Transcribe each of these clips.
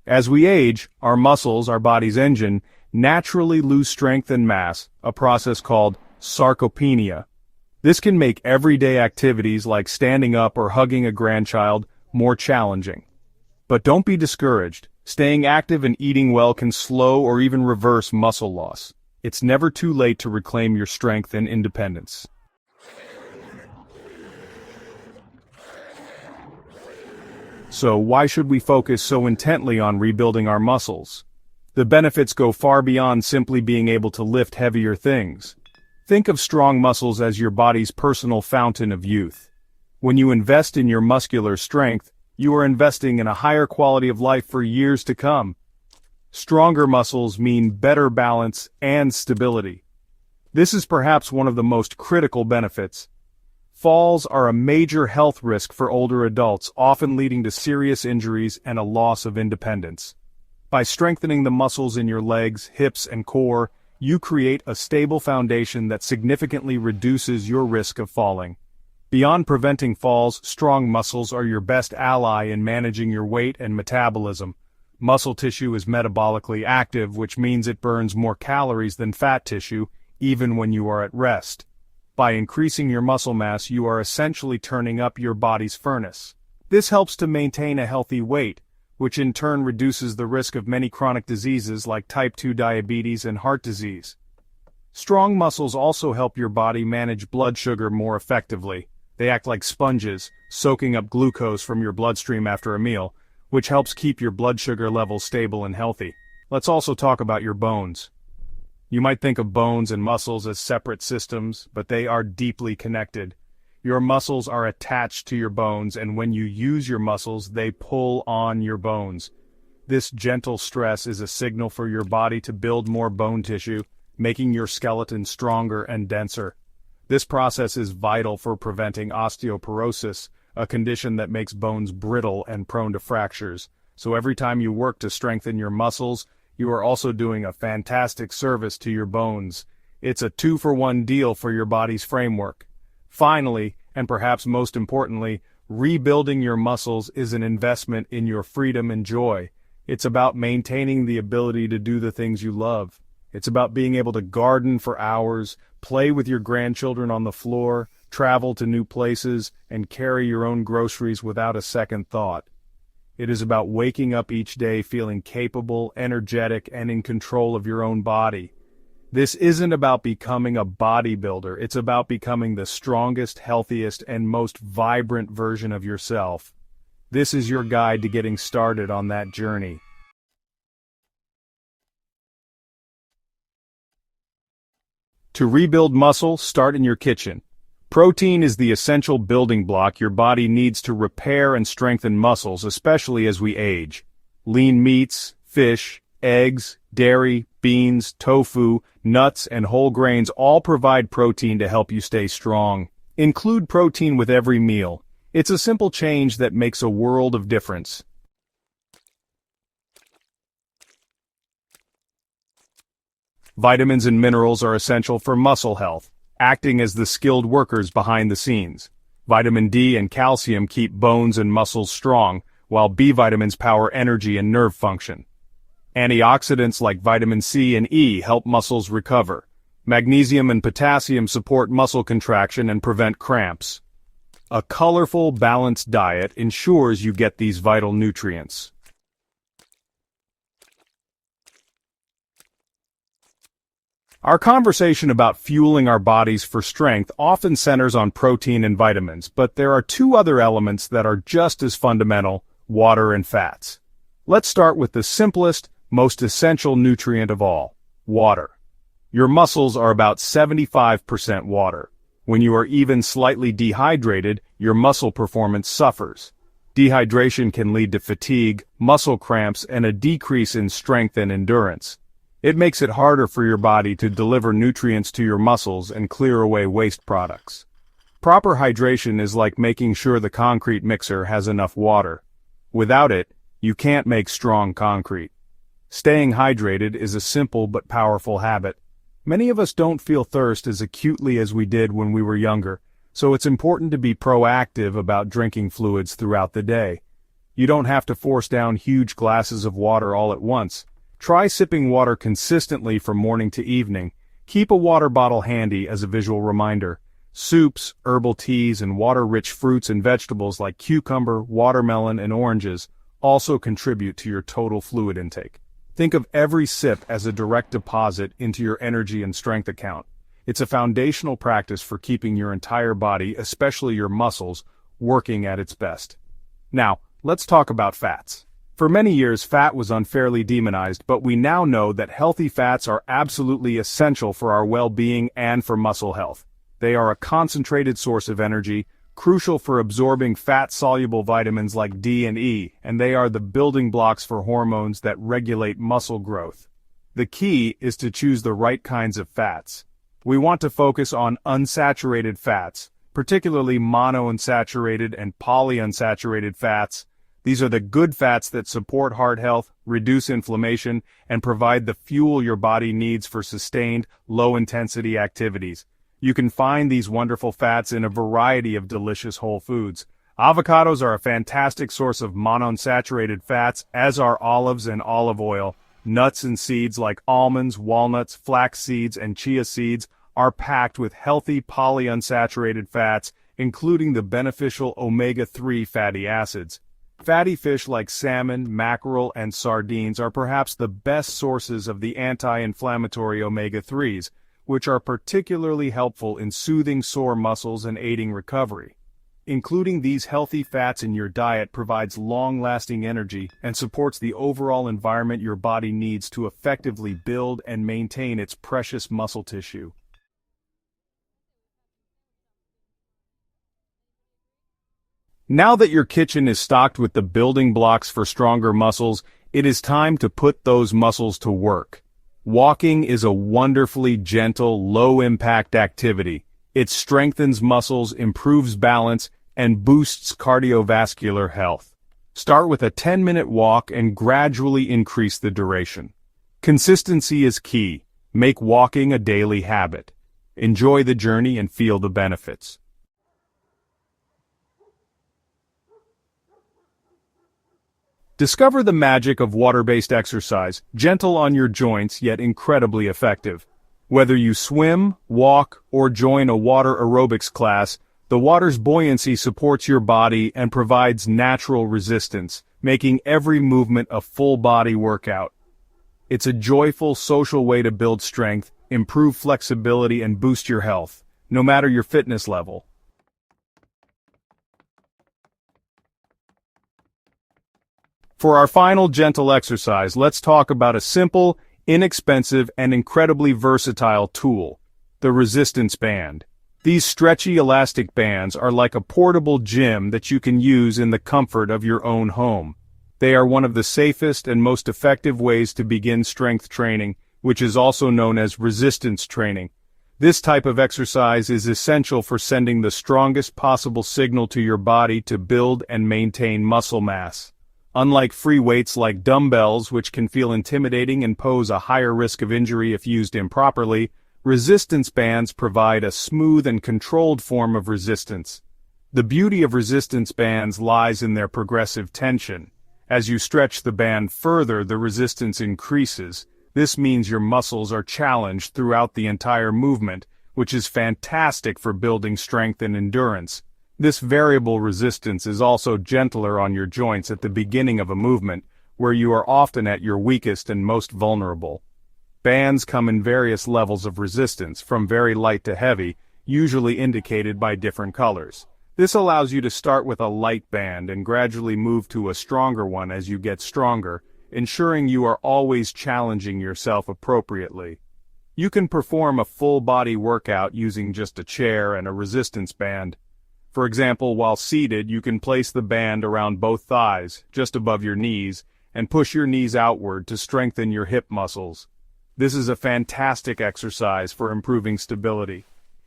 As we age, our muscles, our body's engine, naturally lose strength and mass, a process called sarcopenia. This can make everyday activities like standing up or hugging a grandchild more challenging. But don't be discouraged. Staying active and eating well can slow or even reverse muscle loss. It's never too late to reclaim your strength and independence. So why should we focus so intently on rebuilding our muscles? The benefits go far beyond simply being able to lift heavier things. Think of strong muscles as your body's personal fountain of youth. When you invest in your muscular strength, you are investing in a higher quality of life for years to come. Stronger muscles mean better balance and stability. This is perhaps one of the most critical benefits. Falls are a major health risk for older adults, often leading to serious injuries and a loss of independence. By strengthening the muscles in your legs, hips, and core, you create a stable foundation that significantly reduces your risk of falling. Beyond preventing falls, strong muscles are your best ally in managing your weight and metabolism. Muscle tissue is metabolically active, which means it burns more calories than fat tissue, even when you are at rest. By increasing your muscle mass, you are essentially turning up your body's furnace. This helps to maintain a healthy weight, which in turn reduces the risk of many chronic diseases like type 2 diabetes and heart disease. Strong muscles also help your body manage blood sugar more effectively. They act like sponges, soaking up glucose from your bloodstream after a meal, which helps keep your blood sugar levels stable and healthy. Let's also talk about your bones. You might think of bones and muscles as separate systems, but they are deeply connected. Your muscles are attached to your bones, and when you use your muscles, they pull on your bones. This gentle stress is a signal for your body to build more bone tissue, making your skeleton stronger and denser. This process is vital for preventing osteoporosis, a condition that makes bones brittle and prone to fractures. So every time you work to strengthen your muscles, you are also doing a fantastic service to your bones. It's a 2-for-1 deal for your body's framework. Finally, and perhaps most importantly, rebuilding your muscles is an investment in your freedom and joy. It's about maintaining the ability to do the things you love. It's about being able to garden for hours, play with your grandchildren on the floor, travel to new places, and carry your own groceries without a second thought. It is about waking up each day feeling capable, energetic, and in control of your own body. This isn't about becoming a bodybuilder. It's about becoming the strongest, healthiest, and most vibrant version of yourself. This is your guide to getting started on that journey. To rebuild muscle, start in your kitchen. Protein is the essential building block your body needs to repair and strengthen muscles, especially as we age. Lean meats, fish, eggs, dairy, beans, tofu, nuts, and whole grains all provide protein to help you stay strong. Include protein with every meal. It's a simple change that makes a world of difference. Vitamins and minerals are essential for muscle health, acting as the skilled workers behind the scenes. Vitamin D and calcium keep bones and muscles strong, while B vitamins power energy and nerve function. Antioxidants like vitamin C and E help muscles recover. Magnesium and potassium support muscle contraction and prevent cramps. A colorful, balanced diet ensures you get these vital nutrients. Our conversation about fueling our bodies for strength often centers on protein and vitamins, but there are two other elements that are just as fundamental: water and fats. Let's start with the simplest, most essential nutrient of all: water. Your muscles are about 75% water. When you are even slightly dehydrated, your muscle performance suffers. Dehydration can lead to fatigue, muscle cramps, and a decrease in strength and endurance. It makes it harder for your body to deliver nutrients to your muscles and clear away waste products. Proper hydration is like making sure the concrete mixer has enough water. Without it, you can't make strong concrete. Staying hydrated is a simple but powerful habit. Many of us don't feel thirst as acutely as we did when we were younger, so it's important to be proactive about drinking fluids throughout the day. You don't have to force down huge glasses of water all at once. Try sipping water consistently from morning to evening. Keep a water bottle handy as a visual reminder. Soups, herbal teas, and water-rich fruits and vegetables like cucumber, watermelon, and oranges also contribute to your total fluid intake. Think of every sip as a direct deposit into your energy and strength account. It's a foundational practice for keeping your entire body, especially your muscles, working at its best. Now, let's talk about fats. For many years, fat was unfairly demonized, but we now know that healthy fats are absolutely essential for our well-being and for muscle health. They are a concentrated source of energy, crucial for absorbing fat-soluble vitamins like D and E, and they are the building blocks for hormones that regulate muscle growth. The key is to choose the right kinds of fats. We want to focus on unsaturated fats, particularly monounsaturated and polyunsaturated fats. These are the good fats that support heart health, reduce inflammation, and provide the fuel your body needs for sustained, low-intensity activities. You can find these wonderful fats in a variety of delicious whole foods. Avocados are a fantastic source of monounsaturated fats, as are olives and olive oil. Nuts and seeds like almonds, walnuts, flax seeds, and chia seeds are packed with healthy polyunsaturated fats, including the beneficial omega-3 fatty acids. Fatty fish like salmon, mackerel, and sardines are perhaps the best sources of the anti-inflammatory omega-3s, which are particularly helpful in soothing sore muscles and aiding recovery. Including these healthy fats in your diet provides long-lasting energy and supports the overall environment your body needs to effectively build and maintain its precious muscle tissue. Now that your kitchen is stocked with the building blocks for stronger muscles, it is time to put those muscles to work. Walking is a wonderfully gentle, low-impact activity. It strengthens muscles, improves balance, and boosts cardiovascular health. Start with a 10-minute walk and gradually increase the duration. Consistency is key. Make walking a daily habit. Enjoy the journey and feel the benefits. Discover the magic of water-based exercise, gentle on your joints yet incredibly effective. Whether you swim, walk, or join a water aerobics class, the water's buoyancy supports your body and provides natural resistance, making every movement a full-body workout. It's a joyful, social way to build strength, improve flexibility, and boost your health, no matter your fitness level. For our final gentle exercise, let's talk about a simple, inexpensive, and incredibly versatile tool, the resistance band. These stretchy elastic bands are like a portable gym that you can use in the comfort of your own home. They are one of the safest and most effective ways to begin strength training, which is also known as resistance training. This type of exercise is essential for sending the strongest possible signal to your body to build and maintain muscle mass. Unlike free weights like dumbbells, which can feel intimidating and pose a higher risk of injury if used improperly, resistance bands provide a smooth and controlled form of resistance. The beauty of resistance bands lies in their progressive tension. As you stretch the band further, the resistance increases. This means your muscles are challenged throughout the entire movement, which is fantastic for building strength and endurance. This variable resistance is also gentler on your joints at the beginning of a movement, where you are often at your weakest and most vulnerable. Bands come in various levels of resistance, from very light to heavy, usually indicated by different colors. This allows you to start with a light band and gradually move to a stronger one as you get stronger, ensuring you are always challenging yourself appropriately. You can perform a full-body workout using just a chair and a resistance band. For example, while seated, you can place the band around both thighs, just above your knees, and push your knees outward to strengthen your hip muscles. This is a fantastic exercise for improving stability.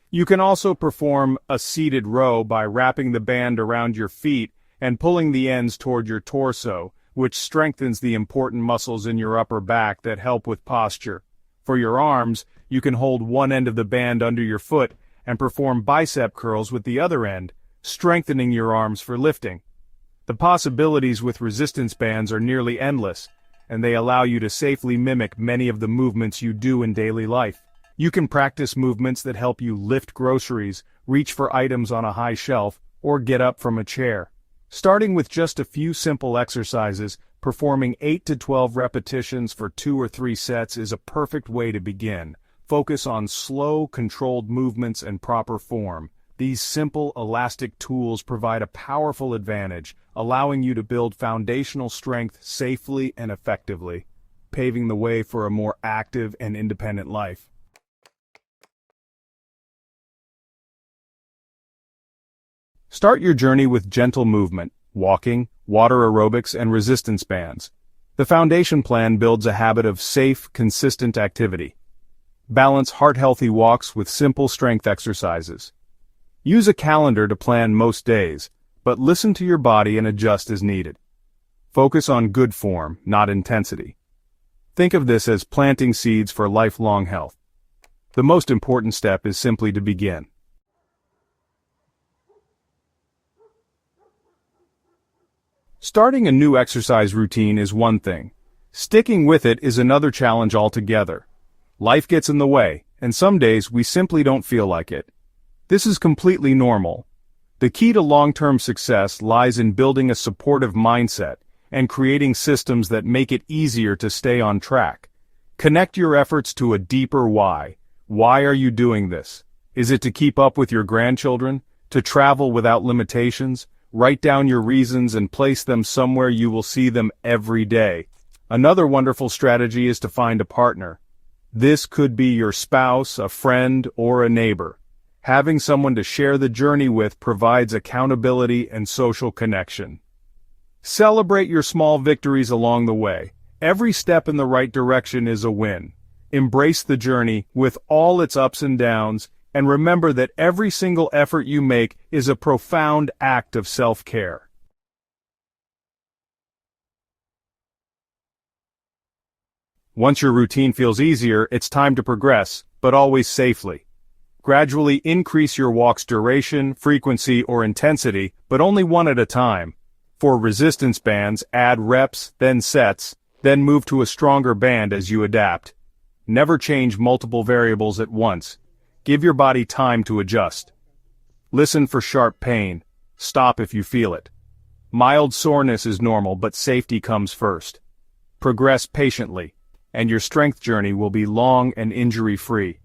You can also perform a seated row by wrapping the band around your feet and pulling the ends toward your torso, which strengthens the important muscles in your upper back that help with posture. For your arms, you can hold one end of the band under your foot and perform bicep curls with the other end, strengthening your arms for lifting. The possibilities with resistance bands are nearly endless, and they allow you to safely mimic many of the movements you do in daily life. You can practice movements that help you lift groceries, reach for items on a high shelf, or get up from a chair. Starting with just a few simple exercises, performing 8 to 12 repetitions for 2 or 3 sets is a perfect way to begin. Focus on slow, controlled movements and proper form. These simple, elastic tools provide a powerful advantage, allowing you to build foundational strength safely and effectively, paving the way for a more active and independent life. Start your journey with gentle movement, walking, water aerobics, and resistance bands. The foundation plan builds a habit of safe, consistent activity. Balance heart-healthy walks with simple strength exercises. Use a calendar to plan most days, but listen to your body and adjust as needed. Focus on good form, not intensity. Think of this as planting seeds for lifelong health. The most important step is simply to begin. Starting a new exercise routine is one thing. Sticking with it is another challenge altogether. Life gets in the way, and some days we simply don't feel like it. This is completely normal. The key to long-term success lies in building a supportive mindset and creating systems that make it easier to stay on track. Connect your efforts to a deeper why. Why are you doing this? Is it to keep up with your grandchildren? To travel without limitations? Write down your reasons and place them somewhere you will see them every day. Another wonderful strategy is to find a partner. This could be your spouse, a friend, or a neighbor. Having someone to share the journey with provides accountability and social connection. Celebrate your small victories along the way. Every step in the right direction is a win. Embrace the journey with all its ups and downs, and remember that every single effort you make is a profound act of self-care. Once your routine feels easier, it's time to progress, but always safely. Gradually increase your walk's duration, frequency, or intensity, but only one at a time. For resistance bands, add reps, then sets, then move to a stronger band as you adapt. Never change multiple variables at once. Give your body time to adjust. Listen for sharp pain. Stop if you feel it. Mild soreness is normal, but safety comes first. Progress patiently, and your strength journey will be long and injury-free.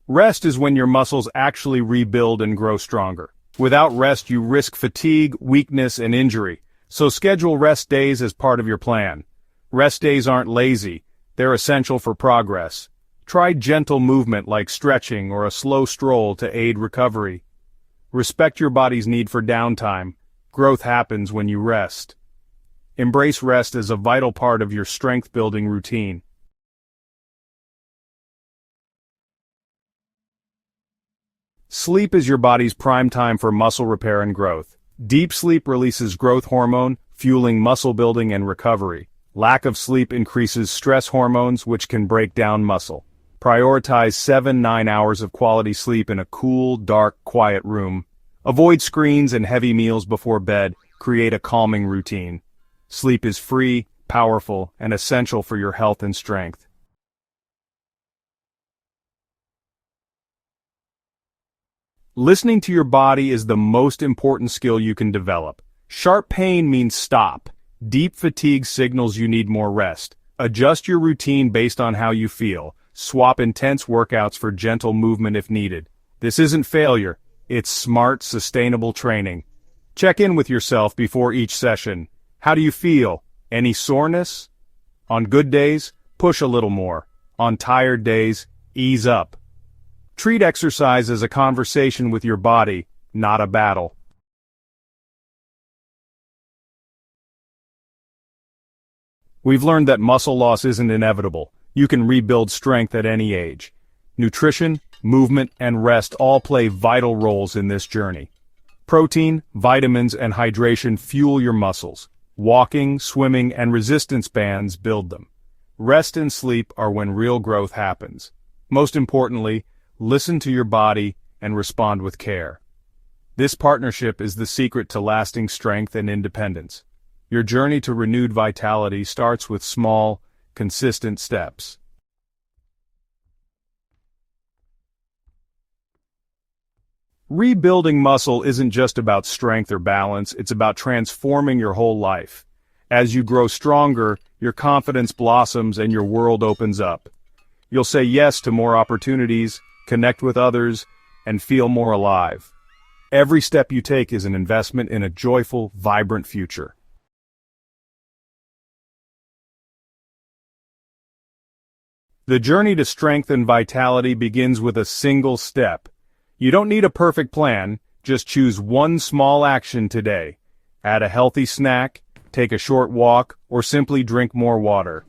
Rest is when your muscles actually rebuild and grow stronger. Without rest, you risk fatigue, weakness, and injury, so schedule rest days as part of your plan. Rest days aren't lazy, they're essential for progress. Try gentle movement like stretching or a slow stroll to aid recovery. Respect your body's need for downtime. Growth happens when you rest. Embrace rest as a vital part of your strength-building routine. Sleep is your body's prime time for muscle repair and growth. Deep sleep releases growth hormone, fueling muscle building and recovery. Lack of sleep increases stress hormones, which can break down muscle. Prioritize 7-9 hours of quality sleep in a cool, dark, quiet room. Avoid screens and heavy meals before bed. Create a calming routine. Sleep is free, powerful, and essential for your health and strength. Listening to your body is the most important skill you can develop. Sharp pain means stop. Deep fatigue signals you need more rest. Adjust your routine based on how you feel. Swap intense workouts for gentle movement if needed. This isn't failure. It's smart, sustainable training. Check in with yourself before each session. How do you feel? Any soreness? On good days, push a little more. On tired days, ease up. Treat exercise as a conversation with your body, not a battle. We've learned that muscle loss isn't inevitable. You can rebuild strength at any age. Nutrition, movement, and rest all play vital roles in this journey. Protein, vitamins, and hydration fuel your muscles. Walking, swimming, and resistance bands build them. Rest and sleep are when real growth happens. Most importantly, listen to your body and respond with care. This partnership is the secret to lasting strength and independence. Your journey to renewed vitality starts with small, consistent steps. Rebuilding muscle isn't just about strength or balance, it's about transforming your whole life. As you grow stronger, your confidence blossoms and your world opens up. You'll say yes to more opportunities, connect with others, and feel more alive. Every step you take is an investment in a joyful, vibrant future. The journey to strength and vitality begins with a single step. You don't need a perfect plan, just choose one small action today. Add a healthy snack, take a short walk, or simply drink more water.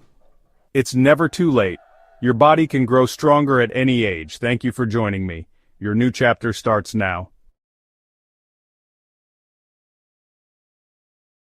It's never too late. Your body can grow stronger at any age. Thank you for joining me. Your new chapter starts now.